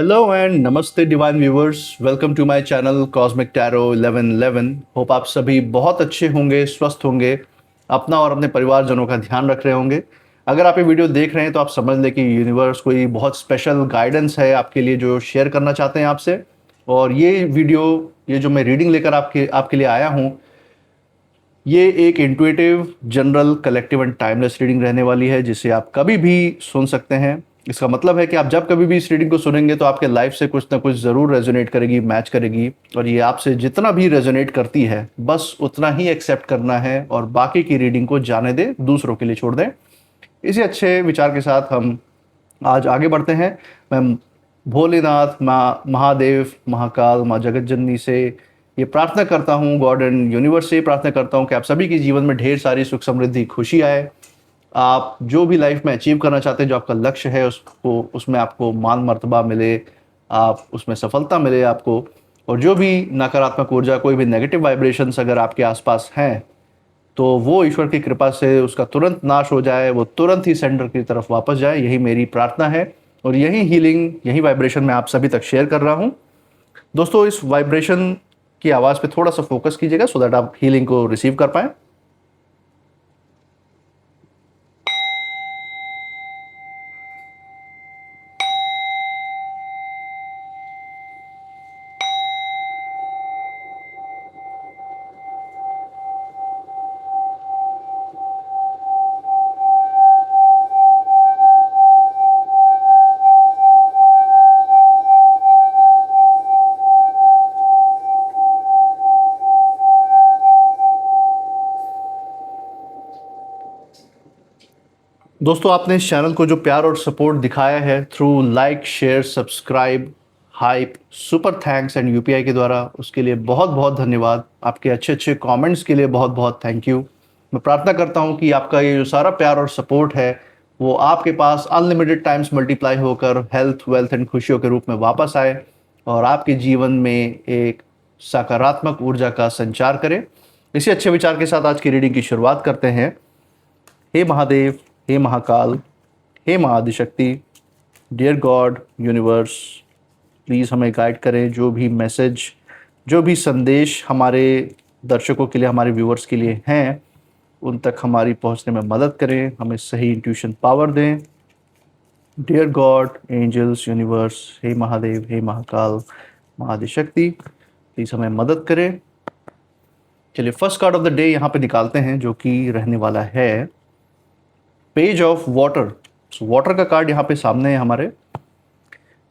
Hello and नमस्ते divine viewers, welcome to my channel cosmic tarot 1111। Hope आप सभी बहुत अच्छे होंगे, स्वस्थ होंगे, अपना और अपने परिवारजनों का ध्यान रख रहे होंगे। अगर आप ये वीडियो देख रहे हैं तो आप समझ लें कि यूनिवर्स कोई बहुत स्पेशल गाइडेंस है आपके लिए जो शेयर करना चाहते हैं आपसे। और ये वीडियो, ये जो मैं रीडिंग लेकर आपके लिए आया हूँ, ये एक intuitive general collective and timeless reading रहने वाली है जिसे आप कभी भी सुन सकते हैं। इसका मतलब है कि आप जब कभी भी इस रीडिंग को सुनेंगे तो आपके लाइफ से कुछ ना कुछ ज़रूर रेजोनेट करेगी, मैच करेगी। और ये आपसे जितना भी रेजोनेट करती है बस उतना ही एक्सेप्ट करना है और बाकी की रीडिंग को जाने दें, दूसरों के लिए छोड़ दें। इसी अच्छे विचार के साथ हम आज आगे बढ़ते हैं। मैं भोलेनाथ, माँ महादेव, महाकाल, माँ जगत जननी से ये प्रार्थना करता हूँ, गॉड एंड यूनिवर्स से प्रार्थना करता हूँ कि आप सभी के जीवन में ढेर सारी सुख समृद्धि खुशी आए। आप जो भी लाइफ में अचीव करना चाहते हैं, जो आपका लक्ष्य है, उसको उसमें आपको मान मर्तबा मिले, आप उसमें सफलता मिले आपको। और जो भी नकारात्मक ऊर्जा, कोई भी नेगेटिव वाइब्रेशंस अगर आपके आसपास हैं तो वो ईश्वर की कृपा से उसका तुरंत नाश हो जाए, वो तुरंत ही सेंटर की तरफ वापस जाए। यही मेरी प्रार्थना है और यही हीलिंग, यही वाइब्रेशन मैं आप सभी तक शेयर कर रहा हूँ। दोस्तों, इस वाइब्रेशन की आवाज़ पे थोड़ा सा फोकस कीजिएगा सो दैट आप हीलिंग को रिसीव कर पाएँ। दोस्तों, आपने इस चैनल को जो प्यार और सपोर्ट दिखाया है through like, share, subscribe, hype, super thanks and UPI के द्वारा, उसके लिए बहुत बहुत धन्यवाद। आपके अच्छे अच्छे कमेंट्स के लिए बहुत बहुत थैंक यू। मैं प्रार्थना करता हूँ कि आपका ये जो सारा प्यार और सपोर्ट है वो आपके पास अनलिमिटेड टाइम्स मल्टीप्लाई होकर हेल्थ, वेल्थ एंड खुशियों के रूप में वापस आए और आपके जीवन में एक सकारात्मक ऊर्जा का संचार करे। इसी अच्छे विचार के साथ आज की रीडिंग की शुरुआत करते हैं। हे महादेव, हे महाकाल, हे महाआदिशक्ति, डियर गॉड यूनिवर्स, प्लीज़ हमें गाइड करें। जो भी मैसेज, जो भी संदेश हमारे दर्शकों के लिए, हमारे व्यूअर्स के लिए हैं, उन तक हमारी पहुंचने में मदद करें, हमें सही इंट्यूशन पावर दें। डियर गॉड, एंजल्स, यूनिवर्स, हे महादेव, हे महाकाल, महाआदिशक्ति, प्लीज़ हमें मदद करें। चलिए, first card of the day यहाँ पे निकालते हैं जो कि रहने वाला है पेज ऑफ वाटर। वाटर का कार्ड यहाँ पे सामने है हमारे।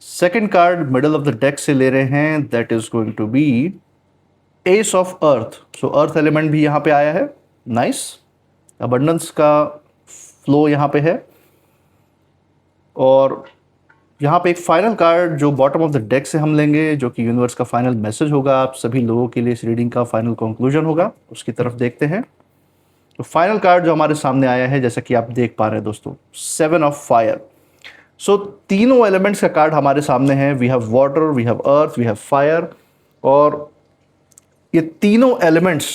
Second card middle of the deck से ले रहे हैं, that is going to be ace of earth. So earth element भी यहाँ पे आया है। नाइस, अबंडेंस का फ्लो यहाँ पे है। और यहाँ पे एक फाइनल कार्ड जो बॉटम ऑफ द डेक से हम लेंगे, जो कि यूनिवर्स का फाइनल मैसेज होगा आप सभी लोगों के लिए, इस रीडिंग का फाइनल कंक्लूजन होगा, उसकी तरफ देखते हैं। तो फाइनल कार्ड जो हमारे सामने आया है, जैसा कि आप देख पा रहे हैं दोस्तों, 7 ऑफ फायर। सो तीनों एलिमेंट्स का कार्ड हमारे सामने है। We have water, we have earth, we have fire. और ये तीनों एलिमेंट्स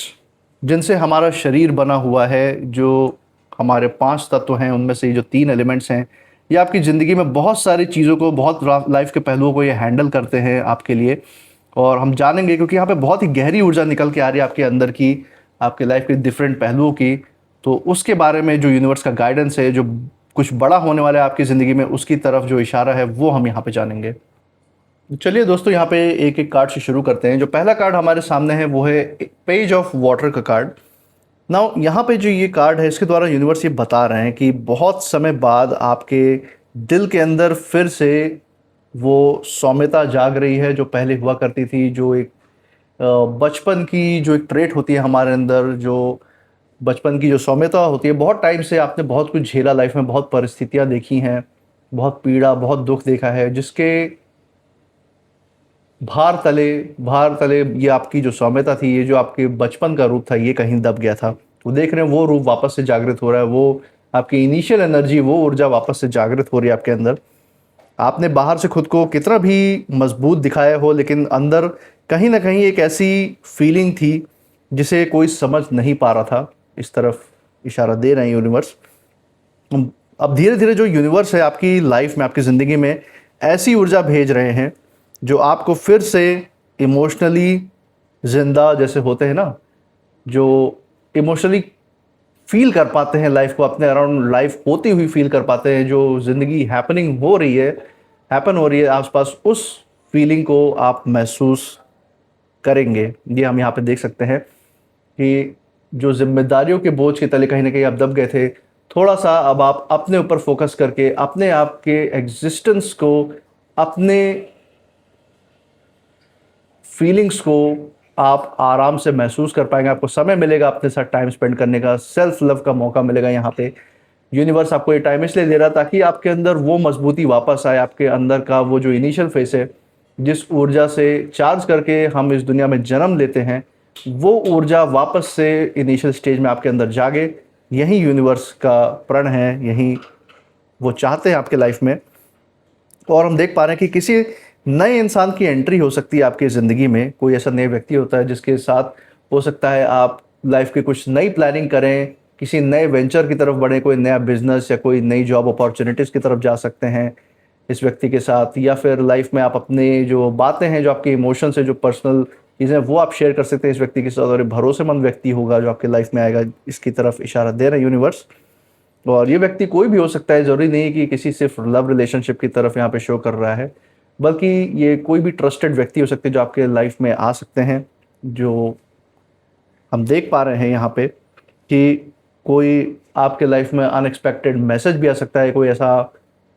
जिनसे हमारा शरीर बना हुआ है, जो हमारे 5 तत्व हैं, उनमें से ये जो 3 एलिमेंट्स हैं, ये आपकी ज़िंदगी में बहुत सारी चीज़ों को, बहुत लाइफ के पहलुओं को ये हैंडल करते हैं आपके लिए। और हम जानेंगे, क्योंकि यहाँ पे बहुत ही गहरी ऊर्जा निकल के आ रही है आपके अंदर की, आपके लाइफ के डिफरेंट पहलुओं की। तो उसके बारे में जो यूनिवर्स का गाइडेंस है, जो कुछ बड़ा होने वाला है आपकी ज़िंदगी में, उसकी तरफ जो इशारा है वो हम यहाँ पे जानेंगे। चलिए दोस्तों, यहाँ पे एक एक कार्ड से शुरू करते हैं। जो पहला कार्ड हमारे सामने है वो है पेज ऑफ वाटर का कार्ड। नाउ यहाँ पे जो ये कार्ड है, इसके द्वारा यूनिवर्स ये बता रहे हैं कि बहुत समय बाद आपके दिल के अंदर फिर से वो सौम्यता जाग रही है जो पहले हुआ करती थी। जो एक बचपन की जो एक ट्रेट होती है हमारे अंदर, जो बचपन की जो सौम्यता होती है, बहुत टाइम से आपने बहुत कुछ झेला लाइफ में, बहुत परिस्थितियां देखी हैं, बहुत पीड़ा, बहुत दुख देखा है, जिसके भार तले ये आपकी जो सौम्यता थी, ये जो आपके बचपन का रूप था, ये कहीं दब गया था। वो देख रहे हैं वो रूप वापस से जागृत हो रहा है, वो आपकी इनिशियल एनर्जी, वो ऊर्जा वापस से जागृत हो रही है आपके अंदर। आपने बाहर से खुद को कितना भी मजबूत दिखाया हो, लेकिन अंदर कहीं ना कहीं एक ऐसी फीलिंग थी जिसे कोई समझ नहीं पा रहा था। इस तरफ इशारा दे रहे हैं यूनिवर्स। अब धीरे धीरे जो यूनिवर्स है आपकी लाइफ में, आपकी ज़िंदगी में ऐसी ऊर्जा भेज रहे हैं जो आपको फिर से इमोशनली जिंदा जैसे होते हैं ना, जो इमोशनली फील कर पाते हैं लाइफ को, अपने अराउंड लाइफ होती हुई फील कर पाते हैं, जो ज़िंदगी हैपनिंग हो रही है, हैपन हो रही है आसपास, उस फीलिंग को आप महसूस करेंगे। ये हम यहाँ पे देख सकते हैं कि जो जिम्मेदारियों के बोझ के तले कहीं ना कहीं आप दब गए थे, थोड़ा सा अब आप अपने ऊपर फोकस करके अपने आप के एग्जिस्टेंस को, अपने फीलिंग्स को आप आराम से महसूस कर पाएंगे। आपको समय मिलेगा अपने साथ टाइम स्पेंड करने का, सेल्फ लव का मौका मिलेगा। यहाँ पे यूनिवर्स आपको ये टाइम इसलिए दे रहा ताकि आपके अंदर वो मजबूती वापस आए, आपके अंदर का वो जो इनिशियल फेस है, जिस ऊर्जा से चार्ज करके हम इस दुनिया में जन्म लेते हैं, वो ऊर्जा वापस से इनिशियल स्टेज में आपके अंदर जागे। यही यूनिवर्स का प्रण है, यही वो चाहते हैं आपके लाइफ में। और हम देख पा रहे हैं कि किसी नए इंसान की एंट्री हो सकती है आपकी ज़िंदगी में। कोई ऐसा नया व्यक्ति होता है जिसके साथ हो सकता है आप लाइफ की कुछ नई प्लानिंग करें, किसी नए वेंचर की तरफ बढ़ें, कोई नया बिजनेस या कोई नई जॉब अपॉर्चुनिटीज़ की तरफ जा सकते हैं इस व्यक्ति के साथ। या फिर लाइफ में आप अपने जो बातें हैं, जो आपके इमोशंस है, जो पर्सनल चीज़ें, वो आप शेयर कर सकते हैं इस व्यक्ति के साथ। और ये भरोसेमंद व्यक्ति होगा जो आपके लाइफ में आएगा, इसकी तरफ इशारा दे रहे हैं यूनिवर्स। और ये व्यक्ति कोई भी हो सकता है, ज़रूरी नहीं है कि किसी सिर्फ लव रिलेशनशिप की तरफ यहाँ पे शो कर रहा है, बल्कि ये कोई भी ट्रस्टेड व्यक्ति हो सकते हैं जो आपके लाइफ में आ सकते हैं। जो हम देख पा रहे हैं यहाँ पे कि कोई आपके लाइफ में अनएक्सपेक्टेड मैसेज भी आ सकता है, कोई ऐसा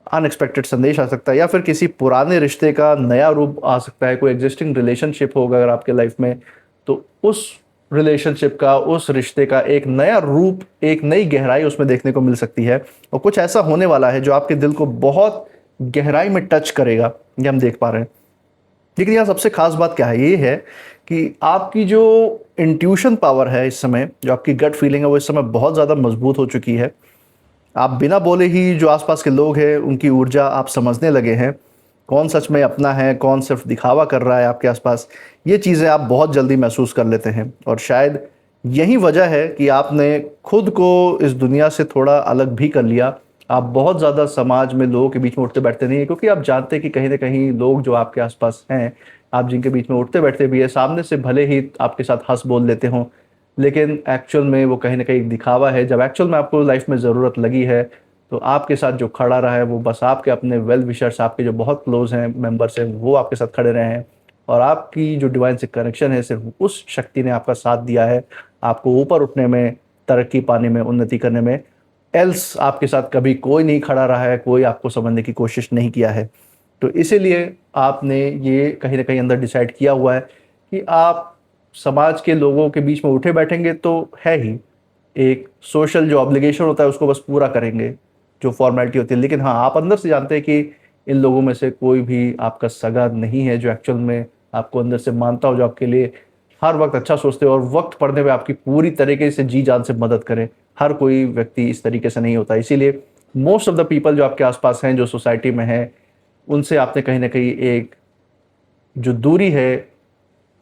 अनएक्सपेक्टेड संदेश आ सकता है, या फिर किसी पुराने रिश्ते का नया रूप आ सकता है। कोई एग्जिस्टिंग रिलेशनशिप होगा अगर आपके लाइफ में, तो उस रिलेशनशिप का, उस रिश्ते का एक नया रूप, एक नई गहराई उसमें देखने को मिल सकती है। और कुछ ऐसा होने वाला है जो आपके दिल को बहुत गहराई में टच करेगा, ये हम देख पा रहे हैं। लेकिन यहाँ सबसे खास बात क्या है, ये है कि आपकी जो इंट्यूशन पावर है इस समय, जो आपकी गट फीलिंग है, वो इस समय बहुत ज़्यादा मजबूत हो चुकी है। आप बिना बोले ही जो आसपास के लोग हैं उनकी ऊर्जा आप समझने लगे हैं, कौन सच में अपना है, कौन सिर्फ दिखावा कर रहा है आपके आसपास। ये चीज़ें आप बहुत जल्दी महसूस कर लेते हैं। और शायद यही वजह है कि आपने खुद को इस दुनिया से थोड़ा अलग भी कर लिया। आप बहुत ज़्यादा समाज में लोगों के बीच में उठते बैठते नहीं हैं, क्योंकि आप जानते हैं कि कहीं ना कहीं लोग जो आपके आसपास हैं, आप जिनके बीच में उठते बैठते भी है, सामने से भले ही आपके साथ हंस बोल लेते हों, लेकिन एक्चुअल में वो कहीं ना कहीं दिखावा है। जब एक्चुअल में आपको लाइफ में ज़रूरत लगी है, तो आपके साथ जो खड़ा रहा है वो बस आपके अपने वेल विशर्स, आपके जो बहुत क्लोज हैं मेंबर्स हैं, वो आपके साथ खड़े रहे हैं। और आपकी जो डिवाइन से कनेक्शन है, सिर्फ उस शक्ति ने आपका साथ दिया है आपको ऊपर उठने में, तरक्की पाने में, उन्नति करने में। एल्स आपके साथ कभी कोई नहीं खड़ा रहा है, कोई आपको समझने की कोशिश नहीं किया है। तो इसीलिए आपने ये कहीं ना कहीं अंदर डिसाइड किया हुआ है कि आप समाज के लोगों के बीच में उठे बैठेंगे तो है ही, एक सोशल जो ऑब्लिगेशन होता है उसको बस पूरा करेंगे, जो फॉर्मेलिटी होती है। लेकिन हाँ, आप अंदर से जानते हैं कि इन लोगों में से कोई भी आपका सगा नहीं है जो एक्चुअल में आपको अंदर से मानता हो, जो आपके लिए हर वक्त अच्छा सोचते हो और वक्त पड़ने पे आपकी पूरी तरीके से जी जान से मदद करे। हर कोई व्यक्ति इस तरीके से नहीं होता। इसीलिए मोस्ट ऑफ द पीपल जो आपके आसपास हैं, जो सोसाइटी में हैं, उनसे आपने कहीं ना कहीं एक जो दूरी है,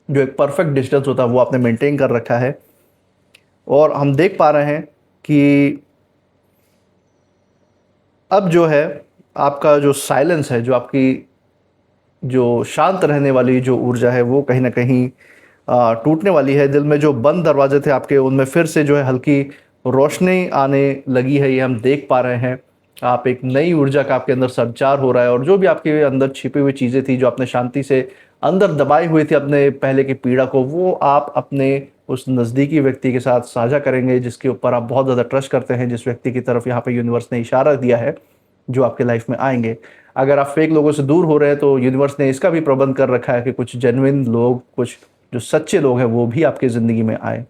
जो एक परफेक्ट डिस्टेंस होता है, वो आपने मेंटेन कर रखा है। और हम देख पा रहे हैं कि अब जो है आपका जो साइलेंस है, जो आपकी जो शांत रहने वाली जो ऊर्जा है, वो कहीं ना कहीं टूटने वाली है। दिल में जो बंद दरवाजे थे आपके, उनमें फिर से जो है हल्की रोशनी आने लगी है, ये हम देख पा रहे हैं। आप एक नई ऊर्जा का आपके अंदर संचार हो रहा है। और जो भी आपके अंदर छिपी हुई चीज़ें थी, जो आपने शांति से अंदर दबाई हुई थी अपने पहले की पीड़ा को, वो आप अपने उस नज़दीकी व्यक्ति के साथ साझा करेंगे, जिसके ऊपर आप बहुत ज़्यादा ट्रस्ट करते हैं, जिस व्यक्ति की तरफ यहाँ पे यूनिवर्स ने इशारा दिया है, जो आपके लाइफ में आएंगे। अगर आप फेक लोगों से दूर हो रहे हैं, तो यूनिवर्स ने इसका भी प्रबंध कर रखा है कि कुछ जेन्युइन लोग, कुछ जो सच्चे लोग हैं, वो भी आपकी ज़िंदगी में आए,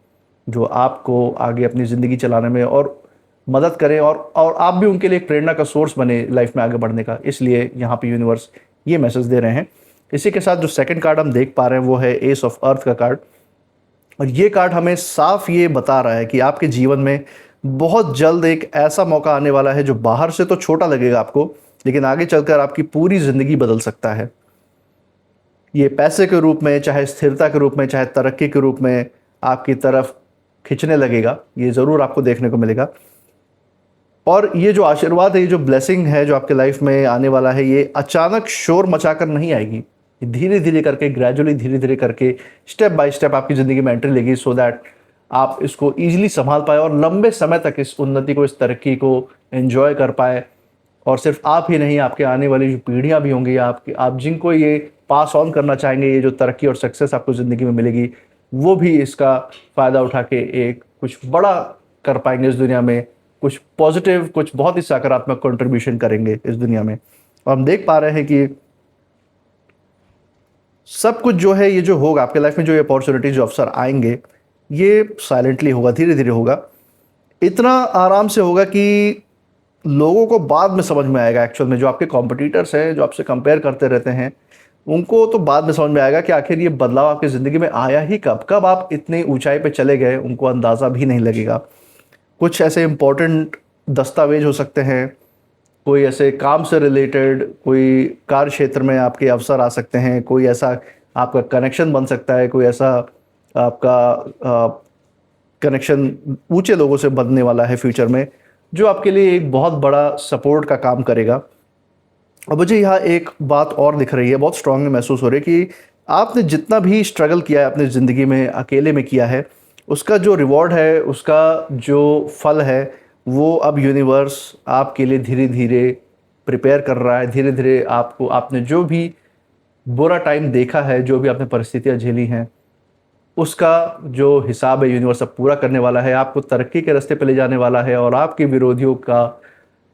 जो आपको आगे अपनी ज़िंदगी चलाने में और मदद करें, और आप भी उनके लिए एक प्रेरणा का सोर्स बने लाइफ में आगे बढ़ने का। इसलिए यहाँ पे यूनिवर्स ये मैसेज दे रहे हैं। इसी के साथ जो सेकंड कार्ड हम देख पा रहे हैं वो है एस ऑफ अर्थ का कार्ड। और ये कार्ड हमें साफ ये बता रहा है कि आपके जीवन में बहुत जल्द एक ऐसा मौका आने वाला है जो बाहर से तो छोटा लगेगा आपको, लेकिन आगे चलकर आपकी पूरी ज़िंदगी बदल सकता है। ये पैसे के रूप में, चाहे स्थिरता के रूप में, चाहे तरक्की के रूप में आपकी तरफ खिंचने लगेगा। ये ज़रूर आपको देखने को मिलेगा। और ये जो आशीर्वाद है, ये जो ब्लेसिंग है जो आपके लाइफ में आने वाला है, ये अचानक शोर मचाकर नहीं आएगी। धीरे धीरे करके, ग्रेजुअली धीरे धीरे करके, स्टेप बाय स्टेप आपकी ज़िंदगी में एंट्री लेगी, सो दैट आप इसको ईजिली संभाल पाए और लंबे समय तक इस उन्नति को, इस तरक्की को एंजॉय कर पाए। और सिर्फ आप ही नहीं, आपके आने वाली जो पीढ़ियाँ भी होंगी, आप जिनको ये पास ऑन करना चाहेंगे, ये जो तरक्की और सक्सेस आपको ज़िंदगी में मिलेगी, वो भी इसका फ़ायदा उठा के एक कुछ बड़ा कर पाएंगे इस दुनिया में, कुछ पॉजिटिव, कुछ बहुत ही सकारात्मक कंट्रीब्यूशन करेंगे इस दुनिया में। और हम देख पा रहे हैं कि सब कुछ जो है, ये जो होगा आपके लाइफ में, जो अपॉर्चुनिटीज, जो अवसर आएंगे, ये साइलेंटली होगा, धीरे धीरे होगा, इतना आराम से होगा कि लोगों को बाद में समझ में आएगा। एक्चुअल में जो आपके कॉम्पिटिटर्स हैं, जो आपसे कंपेयर करते रहते हैं, उनको तो बाद में समझ में आएगा कि आखिर ये बदलाव आपकी ज़िंदगी में आया ही कब, कब आप इतनी ऊंचाई पे चले गए, उनको अंदाज़ा भी नहीं लगेगा। कुछ ऐसे इम्पोर्टेंट दस्तावेज हो सकते हैं, कोई ऐसे काम से रिलेटेड, कोई कार्य क्षेत्र में आपके अवसर आ सकते हैं, कोई ऐसा आपका कनेक्शन बन सकता है, कोई ऐसा आपका कनेक्शन ऊंचे लोगों से बनने वाला है फ्यूचर में, जो आपके लिए एक बहुत बड़ा सपोर्ट का काम करेगा। और मुझे यहाँ एक बात और दिख रही है, बहुत स्ट्रांगली महसूस हो रही है कि आपने जितना भी स्ट्रगल किया है अपनी ज़िंदगी में, अकेले में किया है, उसका जो रिवॉर्ड है, उसका जो फल है, वो अब यूनिवर्स आपके लिए धीरे धीरे प्रिपेयर कर रहा है। धीरे धीरे आपको, आपने जो भी बुरा टाइम देखा है, जो भी आपने परिस्थितियाँ झेली हैं, उसका जो हिसाब है यूनिवर्स अब पूरा करने वाला है, आपको तरक्की के रास्ते पे ले जाने वाला है, और आपके विरोधियों का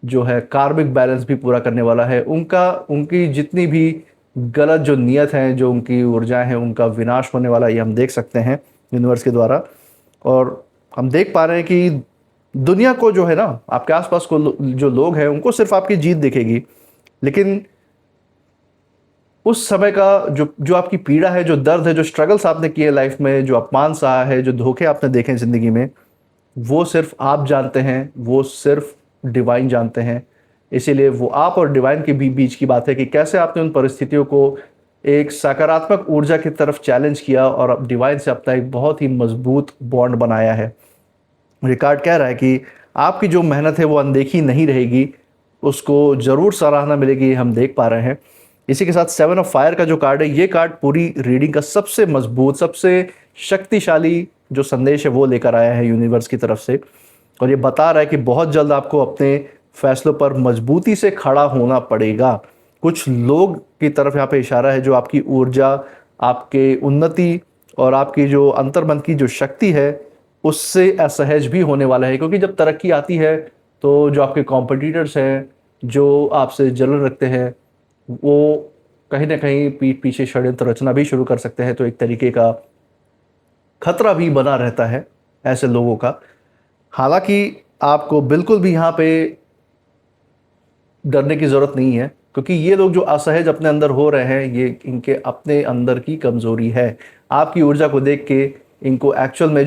जो है कार्मिक बैलेंस भी पूरा करने वाला है। उनकी जितनी भी गलत जो नियत है, जो उनकी ऊर्जाएं हैं, उनका विनाश होने वाला है, ये हम देख सकते हैं यूनिवर्स के द्वारा। और हम देख पा रहे हैं कि दुनिया को जो है ना, आपके आसपास को जो लोग हैं, उनको सिर्फ आपकी जीत दिखेगी, लेकिन उस समय का जो आपकी पीड़ा है, जो दर्द है, जो स्ट्रगल्स आपने किए लाइफ में, जो अपमान सहा है, जो धोखे आपने देखे ज़िंदगी में, वो सिर्फ आप जानते हैं, वो सिर्फ डिवाइन जानते हैं। इसीलिए वो आप और डिवाइन के बीच की बात है कि कैसे आपने उन परिस्थितियों को एक सकारात्मक ऊर्जा की तरफ चैलेंज किया और अब डिवाइन से अपना एक बहुत ही मजबूत बॉन्ड बनाया है। रिकार्ड कह रहा है कि आपकी जो मेहनत है वो अनदेखी नहीं रहेगी, उसको ज़रूर सराहना मिलेगी, हम देख पा रहे हैं। इसी के साथ 7 ऑफ फायर का जो कार्ड है, ये कार्ड पूरी रीडिंग का सबसे मजबूत, सबसे शक्तिशाली जो संदेश है वो लेकर आया है यूनिवर्स की तरफ से। और ये बता रहा है कि बहुत जल्द आपको अपने फैसलों पर मजबूती से खड़ा होना पड़ेगा। कुछ लोग की तरफ यहाँ पे इशारा है जो आपकी ऊर्जा, आपके उन्नति और आपकी जो अंतर्मन की जो शक्ति है, उससे असहज भी होने वाला है। क्योंकि जब तरक्की आती है तो जो आपके कॉम्पिटिटर्स हैं, जो आपसे जलन रखते हैं, वो कहीं ना कहीं पीठ पीछे षड्यंत्र रचना भी शुरू कर सकते हैं। तो एक तरीके का खतरा भी बना रहता है ऐसे लोगों का। हालांकि आपको बिल्कुल भी यहाँ पे डरने की ज़रूरत नहीं है, क्योंकि ये लोग जो असहज अपने अंदर हो रहे हैं, ये इनके अपने अंदर की कमज़ोरी है। आपकी ऊर्जा को देख के इनको एक्चुअल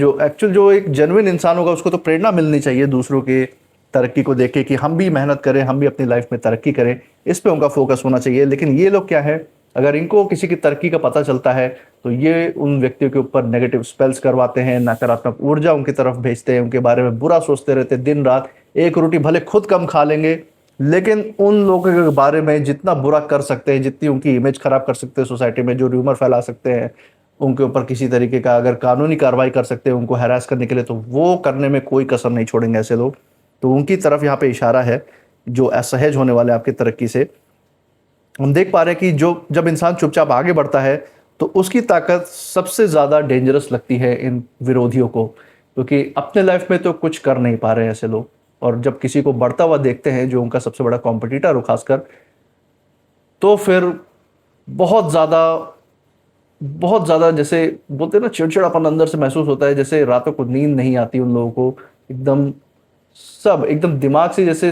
जो एक जेन्युइन इंसान होगा, उसको तो प्रेरणा मिलनी चाहिए दूसरों के तरक्की को देख के कि हम भी मेहनत करें, हम भी अपनी लाइफ में तरक्की करें, इस पे उनका फोकस होना चाहिए। लेकिन ये लोग क्या है, अगर इनको किसी की तरक्की का पता चलता है तो ये उन व्यक्तियों के ऊपर नेगेटिव स्पेल्स करवाते हैं, नकारात्मक ऊर्जा उनकी तरफ भेजते हैं, उनके बारे में बुरा सोचते रहते हैं दिन रात। एक रोटी भले खुद कम खा लेंगे, लेकिन उन लोगों के बारे में जितना बुरा कर सकते हैं, जितनी उनकी इमेज खराब कर सकते हैं सोसाइटी में, जो र्यूमर फैला सकते हैं, उनके ऊपर किसी तरीके का अगर कानूनी कार्रवाई कर सकते हैं उनको हैरास करने के लिए, तो वो करने में कोई कसर नहीं छोड़ेंगे ऐसे लोग। तो उनकी तरफ यहाँ पे इशारा है जो असहज होने वाले आपकी तरक्की से। हम देख पा रहे हैं कि जब इंसान चुपचाप आगे बढ़ता है तो उसकी ताकत सबसे ज़्यादा डेंजरस लगती है इन विरोधियों को, क्योंकि अपने लाइफ में तो कुछ कर नहीं पा रहे हैं ऐसे लोग। और जब किसी को बढ़ता हुआ देखते हैं, जो उनका सबसे बड़ा कॉम्पिटिटर हो खासकर, तो फिर बहुत ज़्यादा जैसे बोलते हैं ना, चिड़चिड़ापन अंदर से महसूस होता है। जैसे रातों को नींद नहीं आती उन लोगों को, एकदम दिमाग से जैसे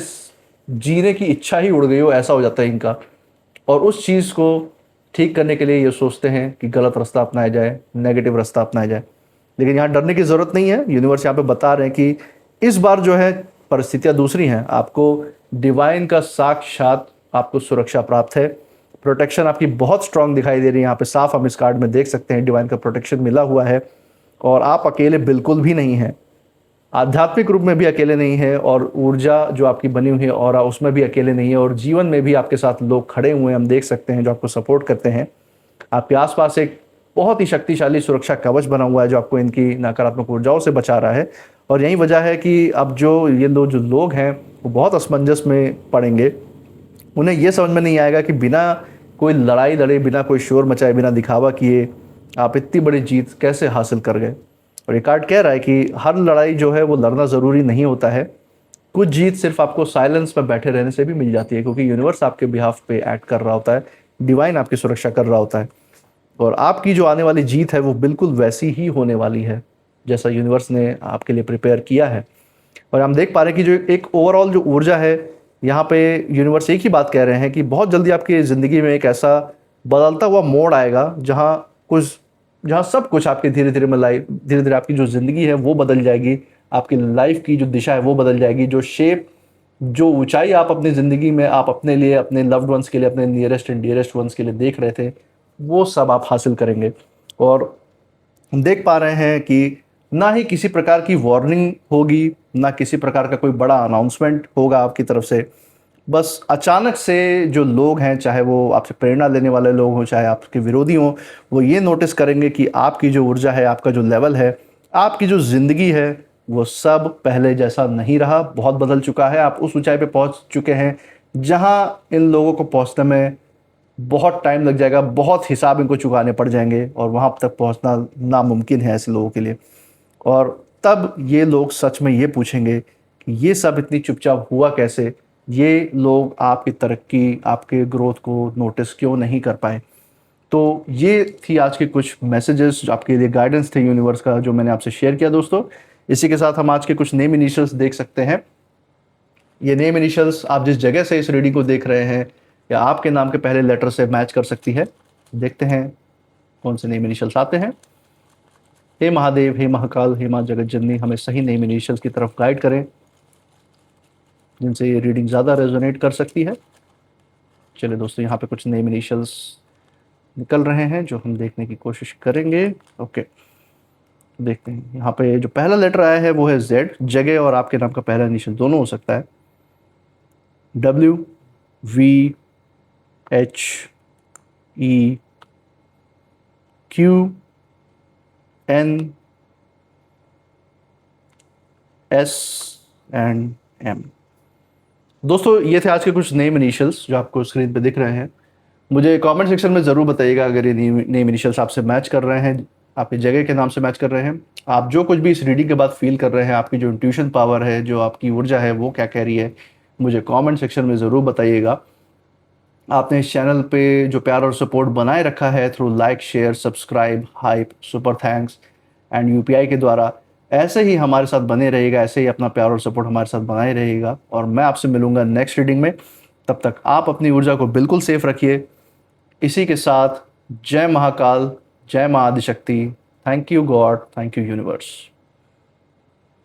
जीने की इच्छा ही उड़ गई हो, ऐसा हो जाता है इनका। और उस चीज़ को ठीक करने के लिए ये सोचते हैं कि गलत रास्ता अपनाया जाए, नेगेटिव रास्ता अपनाया जाए। लेकिन यहाँ डरने की ज़रूरत नहीं है। यूनिवर्स यहाँ पे बता रहे हैं कि इस बार जो है परिस्थितियाँ दूसरी हैं। आपको डिवाइन का साक्षात आपको सुरक्षा प्राप्त है। प्रोटेक्शन आपकी बहुत स्ट्रांग दिखाई दे रही है। यहाँ पे साफ हम इस कार्ड में देख सकते हैं डिवाइन का प्रोटेक्शन मिला हुआ है, और आप अकेले बिल्कुल भी नहीं हैं। आध्यात्मिक रूप में भी अकेले नहीं है, और ऊर्जा जो आपकी बनी हुई है ऑरा, उसमें भी अकेले नहीं है, और जीवन में भी आपके साथ लोग खड़े हुए हैं, हम देख सकते हैं, जो आपको सपोर्ट करते हैं। आपके आसपास एक बहुत ही शक्तिशाली सुरक्षा कवच बना हुआ है जो आपको इनकी नकारात्मक ऊर्जाओं से बचा रहा है। और यही वजह है कि अब जो ये जो लोग हैं वो बहुत असमंजस में पड़ेंगे। उन्हें ये समझ में नहीं आएगा कि बिना कोई लड़ाई लड़े, बिना कोई शोर मचाए, बिना दिखावा किए आप इतनी बड़ी जीत कैसे हासिल कर गए। और ये कार्ड कह रहा है कि हर लड़ाई जो है वो लड़ना ज़रूरी नहीं होता है। कुछ जीत सिर्फ आपको साइलेंस में बैठे रहने से भी मिल जाती है, क्योंकि यूनिवर्स आपके बिहाफ पे एक्ट कर रहा होता है, डिवाइन आपकी सुरक्षा कर रहा होता है। और आपकी जो आने वाली जीत है वो बिल्कुल वैसी ही होने वाली है जैसा यूनिवर्स ने आपके लिए प्रिपेयर किया है। और हम देख पा रहे हैं कि जो एक ओवरऑल जो ऊर्जा है, यहाँ पे यूनिवर्स एक ही बात कह रहे हैं कि बहुत जल्दी आपकी ज़िंदगी में एक ऐसा बदलता हुआ मोड़ आएगा जहाँ सब कुछ आपके धीरे धीरे आपकी जो ज़िंदगी है वो बदल जाएगी। आपकी लाइफ की जो दिशा है वो बदल जाएगी। जो शेप, जो ऊंचाई आप अपनी ज़िंदगी में आप अपने लिए, अपने लव्ड वंस के लिए, अपने नियरेस्ट एंड डियरेस्ट वंस के लिए देख रहे थे, वो सब आप हासिल करेंगे। और हम देख पा रहे हैं कि ना ही किसी प्रकार की वार्निंग होगी, ना किसी प्रकार का कोई बड़ा अनाउंसमेंट होगा आपकी तरफ से। बस अचानक से जो लोग हैं, चाहे वो आपसे प्रेरणा लेने वाले लोग हों, चाहे आपके विरोधी हों, वो ये नोटिस करेंगे कि आपकी जो ऊर्जा है, आपका जो लेवल है, आपकी जो ज़िंदगी है, वो सब पहले जैसा नहीं रहा, बहुत बदल चुका है। आप उस ऊंचाई पे पहुंच चुके हैं जहां इन लोगों को पहुंचने में बहुत टाइम लग जाएगा, बहुत हिसाब इनको चुकाने पड़ जाएंगे, और वहां तक पहुंचना नामुमकिन है ऐसे लोगों के लिए। और तब ये लोग सच में ये पूछेंगे कि ये सब इतनी चुपचाप हुआ कैसे, ये लोग आपकी तरक्की, आपके ग्रोथ को नोटिस क्यों नहीं कर पाए। तो ये थी आज के कुछ मैसेजेस, आपके लिए गाइडेंस थे यूनिवर्स का, जो मैंने आपसे शेयर किया दोस्तों। इसी के साथ हम आज के कुछ नेम इनिशियल्स देख सकते हैं। ये नेम इनिशियल्स आप जिस जगह से इस रीडिंग को देख रहे हैं या आपके नाम के पहले लेटर से मैच कर सकती है। देखते हैं कौन से नेम इनिशियल्स आते हैं। हे महादेव, हे महाकाल, हे माँ जगत जननी, हमें सही नेम इनिशियल्स की तरफ गाइड करें जिनसे ये रीडिंग ज़्यादा रेजोनेट कर सकती है। चलिए दोस्तों, यहाँ पे कुछ नेम इनिशियल्स निकल रहे हैं जो हम देखने की कोशिश करेंगे। ओके, देखते हैं। यहाँ पे जो पहला लेटर आया है वो है जेड। जगह और आपके नाम का पहला इनिशियल दोनों हो सकता है। W V H E Q N S and M। दोस्तों, ये थे आज के कुछ नेम इनिशियल्स जो आपको स्क्रीन पे दिख रहे हैं। मुझे कमेंट सेक्शन में ज़रूर बताइएगा अगर ये नेम इनिशियल्स आपसे मैच कर रहे हैं, आपकी जगह के नाम से मैच कर रहे हैं। आप जो कुछ भी इस रीडिंग के बाद फील कर रहे हैं, आपकी जो इंट्यूशन पावर है, जो आपकी ऊर्जा है, वो क्या कह रही है, मुझे कमेंट सेक्शन में ज़रूर बताइएगा। आपने इस चैनल पे जो प्यार और सपोर्ट बनाए रखा है through like, share, subscribe, hype, super thanks and UPI के द्वारा, ऐसे ही हमारे साथ बने रहेगा, ऐसे ही अपना प्यार और सपोर्ट हमारे साथ बनाए रहेगा। और मैं आपसे मिलूंगा नेक्स्ट रीडिंग में। तब तक आप अपनी ऊर्जा को बिल्कुल सेफ रखिए। इसी के साथ जय महाकाल, जय माँ Adishakti. Thank you God, thank you universe.